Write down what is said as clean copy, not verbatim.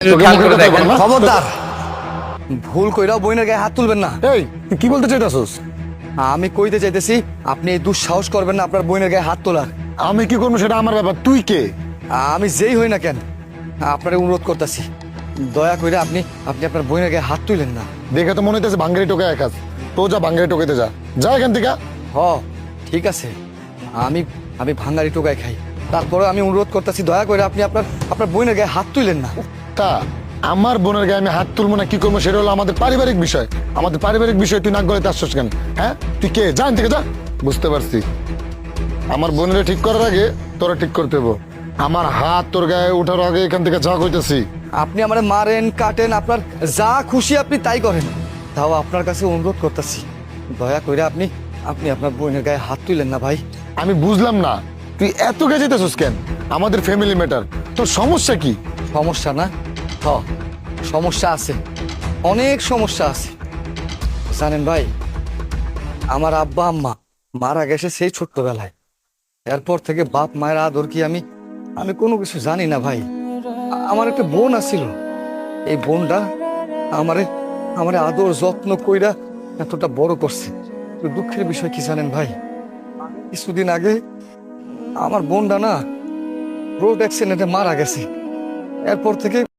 খেয়াল করে দেখেন। খবরদার, ভুল কইরাও বোনের গায়ে হাত তুলবেন না। এই তুই কি বলতে চাইতাছস? আমি কইতে চাইতেছি আপনি এই দুঃসাহস করবেন না আপনার বোনের গায়ে হাত তোলার। আমি কি করবো সেটা আমার ব্যাপার, তুই কে? আমি যেই হই না কেন আপনার অনুরোধ করতেছি, দয়া করে আপনি আপনি আপনার বোনের গায়ে হাত তুলেন না। দেখে তো মনে হইতেছে ভাঙ্গারি টোকা একাজ। তো যা ভাঙ্গারি টোকাইতে যা, যা এখান থেকে। হ, ঠিক আছে, আমি আমি ভাঙ্গারি টোকায় খাই, তারপরে আমি অনুরোধ করতেছি দয়া করে আপনি আপনার আপনার বোনের গায়ে হাত তুলেন না। তা আমার বোনের গায়ে আমি হাত তুলবো না কি করবো সেটা হলো আমাদের পারিবারিক বিষয়। আমাদের পারিবারিক বিষয় তুই নাক গলাতে আসছিস কেন? হ্যাঁ তুই কে? যা এখান থেকে যা। বুঝতে পারছি, আমার বোনের ঠিক করার আগে তোরা ঠিক করতে হবো। আমার হাত তোর গায়ে ওঠার আগে এখান থেকে যা কইতেছি। আপনি আমারে মারেন কাটেন, আপনার যা খুশি আপনি তাই করেন, তাও আপনার কাছে অনুরোধ করতেছি দয়া করে আপনি আপনি আপনার বোনের গায়ে হাত তুলেন না ভাই। আমি বুঝলাম না তুই এত গে যেতেছিস কেন? আমাদের ফ্যামিলি ম্যাটার, তোর সমস্যা কি? সমস্যা না? হ, সমস্যা আছে, অনেক সমস্যা আছে। জানেন ভাই, আমার আব্বা আম্মা মারা গেছে সেই ছোট্টবেলায়। এরপর থেকে বাপ মায়ের আদর কি আমি আমি কোনো কিছু জানি না ভাই। আমার একটা বোন আছিল, এই বোনটা আমারে আমারে আদর যত্ন কইরা এতটা বড় করছে। তো দুঃখের বিষয় কি জানেন ভাই, কিছুদিন আগে আমার বোনটা না রোড অ্যাক্সিডেন্টে মারা গেছে। এরপর থেকে